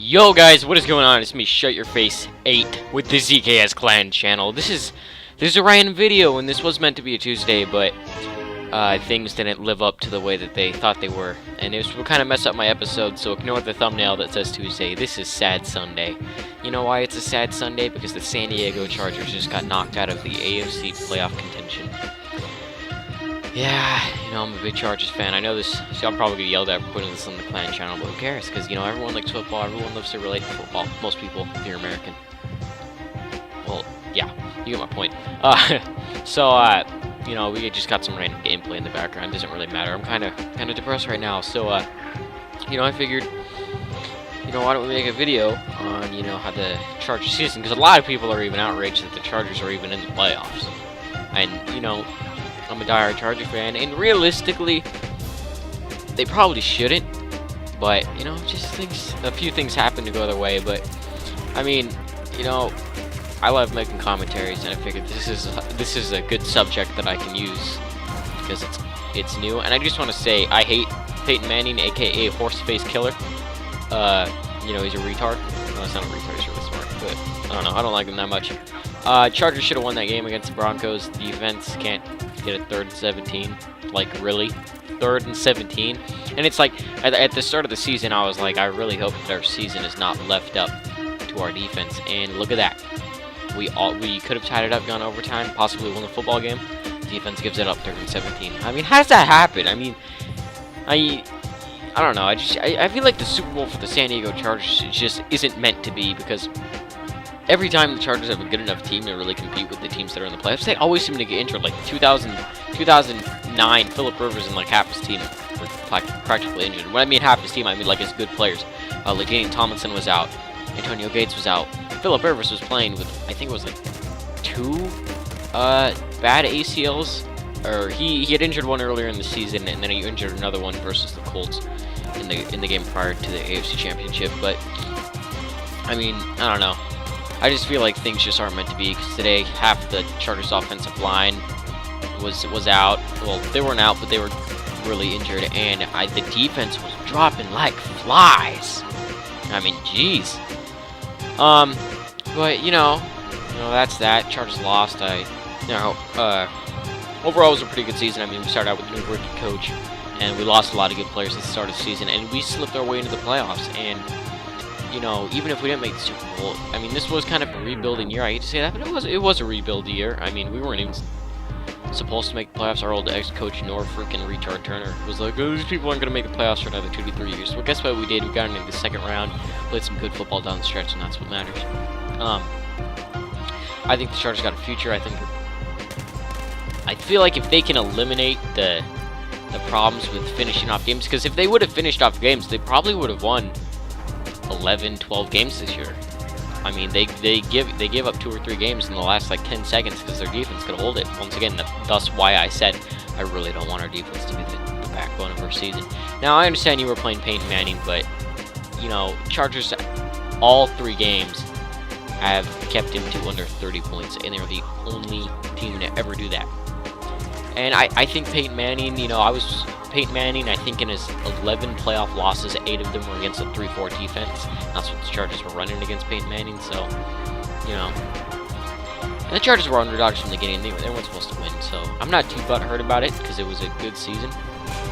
Yo guys, what is going on? It's me, Shut Your Face 8 with the ZKS Clan channel. This is a random video, and this was meant to be a Tuesday, but things didn't live up to the way that they thought they were, and it will kind of mess up my episode. So ignore the thumbnail that says Tuesday. This is Sad Sunday. You know why it's a sad Sunday? Because the San Diego Chargers just got knocked out of the AFC playoff contention. Yeah, you know, I'm a big Chargers fan. I know this, so I'm probably gonna yell at for putting this on the Clan channel, but who cares? Because, you know, everyone likes football, everyone loves to relate to football. Most people, if you're American. Well, yeah, you get my point. You know, we just got some random gameplay in the background. It doesn't really matter. I'm kind of depressed right now, so, you know, I figured, you know, why don't we make a video on, you know, how the Chargers season, because a lot of people are even outraged that the Chargers are even in the playoffs. And, you know, I'm a diehard Charger fan, and realistically, they probably shouldn't, but, you know, just a few things happen to go their way. But, I mean, you know, I love making commentaries, and I figured this is a good subject that I can use, because it's new. And I just want to say, I hate Peyton Manning, aka Horseface Killer. You know, he's a retard. No, he's not a retard, he's really smart, but I don't know, I don't like him that much. Chargers should have won that game against the Broncos. Defense can't get a 3rd and 17. Like, really? 3rd and 17? And it's like, at the start of the season, I was like, I really hope that our season is not left up to our defense. And look at that. We could have tied it up, gone overtime, possibly won the football game. Defense gives it up 3rd and 17. I mean, how does that happen? I mean, I don't know. I feel like the Super Bowl for the San Diego Chargers just isn't meant to be, because every time the Chargers have a good enough team to really compete with the teams that are in the playoffs, they always seem to get injured. Like 2009, Philip Rivers and like half his team were practically injured. When I mean half his team, I mean like his good players. LaDainian Tomlinson was out. Antonio Gates was out. Philip Rivers was playing with, I think it was like 2 bad ACLs. Or he had injured one earlier in the season, and then he injured another one versus the Colts in the game prior to the AFC Championship. But, I mean, I don't know. I just feel like things just aren't meant to be, because today half the Chargers offensive line was out. Well, they weren't out, but they were really injured, and the defense was dropping like flies. I mean, jeez. But you know, that's that. Chargers lost. Overall, it was a pretty good season. I mean, we started out with a new rookie coach, and we lost a lot of good players at the start of the season, and we slipped our way into the playoffs. And you know, even if we didn't make the Super Bowl, I mean, this was kind of a rebuilding year. I hate to say that, but it was a rebuild year. I mean, we weren't even supposed to make the playoffs. Our old ex-coach, freaking retard Turner, was like, oh, these people aren't going to make the playoffs for another 2 to 3 years. Well, guess what we did? We got into the second round, played some good football down the stretch, and that's what matters. I think the Chargers got a future. I feel like if they can eliminate the problems with finishing off games, because if they would have finished off games, they probably would have won 11, 12 games this year. I mean, they give up 2 or 3 games in the last like 10 seconds because their defense could hold it. Once again, thus why I said I really don't want our defense to be the backbone of our season. Now, I understand you were playing Peyton Manning, but you know, Chargers all 3 games have kept him to under 30 points, and they're the only team to ever do that. And I think Peyton Manning, you know, Peyton Manning, I think in his 11 playoff losses, 8 of them were against a 3-4 defense. That's what the Chargers were running against Peyton Manning, so, you know. And the Chargers were underdogs from the beginning. They weren't supposed to win, so I'm not too butthurt about it, because it was a good season.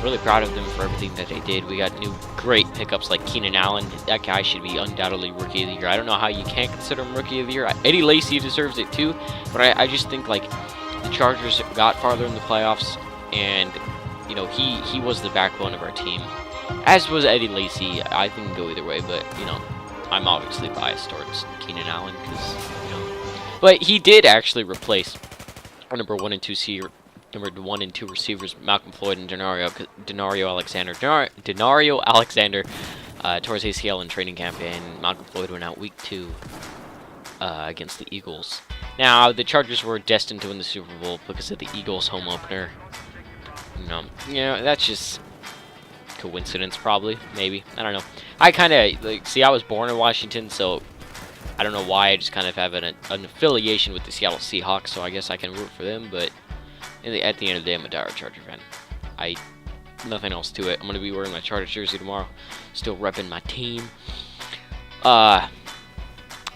Really proud of them for everything that they did. We got new great pickups like Keenan Allen. That guy should be undoubtedly Rookie of the Year. I don't know how you can't consider him Rookie of the Year. Eddie Lacy deserves it too, but I just think, like, the Chargers got farther in the playoffs, and you know, he was the backbone of our team, as was Eddie Lacy. I think it can go either way, but you know, I'm obviously biased towards Keenan Allen, because you know, but he did actually replace our number 1 and 2 receivers, Malcolm Floyd and Denario Alexander. Denario Alexander tore his ACL in training camp, and Malcolm Floyd went out week 2 against the Eagles. Now, the Chargers were destined to win the Super Bowl because of the Eagles home opener. You know, that's just coincidence, probably, maybe. I don't know. I kind of, like, see, I was born in Washington, so I don't know why. I just kind of have an affiliation with the Seattle Seahawks, so I guess I can root for them, but at the end of the day, I'm a diehard Charger fan. Nothing else to it. I'm going to be wearing my Chargers jersey tomorrow, still repping my team. But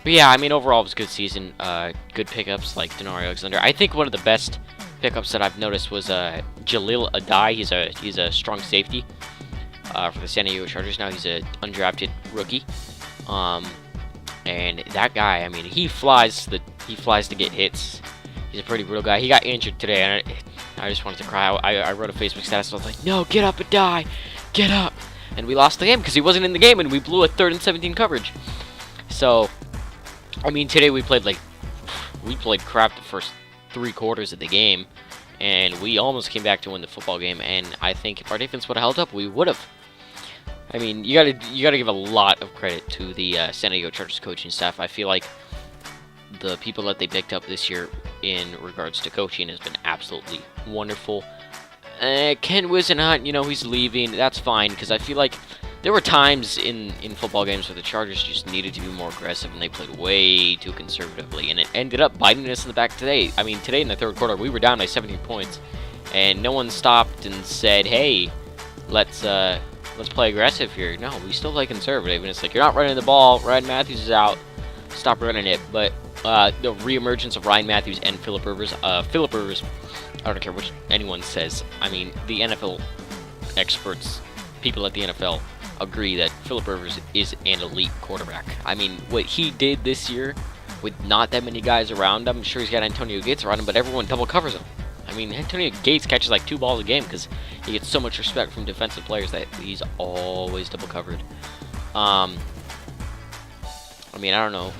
yeah, I mean, overall, it was a good season. Good pickups like Denario Alexander. I think one of the best pickups that I've noticed was Jalil Adai. He's a strong safety for the San Diego Chargers now. He's an undrafted rookie. And that guy, I mean, he flies to get hits. He's a pretty brutal guy. He got injured today, and I just wanted to cry. I wrote a Facebook status. I was like, "No, get up and die, get up!" And we lost the game because he wasn't in the game, and we blew a 3rd and 17 coverage. So, I mean, today we played crap the first 3 quarters of the game, and we almost came back to win the football game. And I think if our defense would have held up, we would have. I mean, you gotta give a lot of credit to the San Diego Chargers coaching staff. I feel like the people that they picked up this year in regards to coaching has been absolutely wonderful. Ken Whisenhunt, you know, he's leaving. That's fine, because I feel like there were times in football games where the Chargers just needed to be more aggressive, and they played way too conservatively, and it ended up biting us in the back today. I mean, today in the 3rd quarter, we were down by 17 points, and no one stopped and said, "Hey, let's play aggressive here." No, we still play conservative, and it's like, you're not running the ball. Ryan Matthews is out. Stop running it. But the reemergence of Ryan Matthews and Philip Rivers, I don't care what anyone says. I mean, the NFL experts, people at the NFL, agree that Philip Rivers is an elite quarterback. I mean, what he did this year with not that many guys around him, I'm sure he's got Antonio Gates around him, but everyone double covers him. I mean, Antonio Gates catches like 2 balls a game because he gets so much respect from defensive players that he's always double covered. I mean, I don't know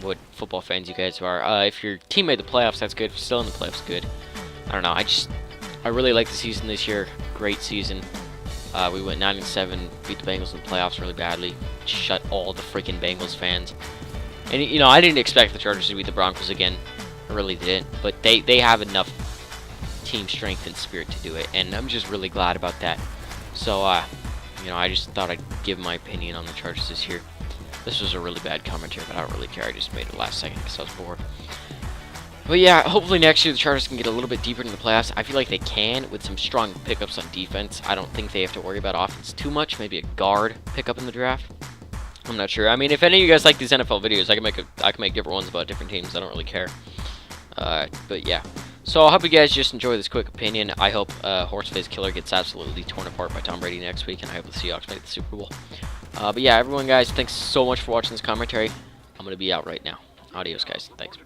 what football fans you guys are. If your team made the playoffs, that's good. If you're still in the playoffs, good. I don't know. I really like the season this year. Great season. We went 9-7, beat the Bengals in the playoffs really badly. Shut all the freaking Bengals fans. And, you know, I didn't expect the Chargers to beat the Broncos again. I really didn't. But they have enough team strength and spirit to do it, and I'm just really glad about that. So, you know, I just thought I'd give my opinion on the Chargers this year. This was a really bad commentary, but I don't really care. I just made it last second because I was bored. But yeah, hopefully next year the Chargers can get a little bit deeper into the playoffs. I feel like they can with some strong pickups on defense. I don't think they have to worry about offense too much. Maybe a guard pickup in the draft. I'm not sure. I mean, if any of you guys like these NFL videos, I can make different ones about different teams. I don't really care. But yeah. So I hope you guys just enjoy this quick opinion. I hope Horseface Killer gets absolutely torn apart by Tom Brady next week, and I hope the Seahawks make the Super Bowl. But yeah, everyone, guys, thanks so much for watching this commentary. I'm going to be out right now. Adios, guys. Thanks.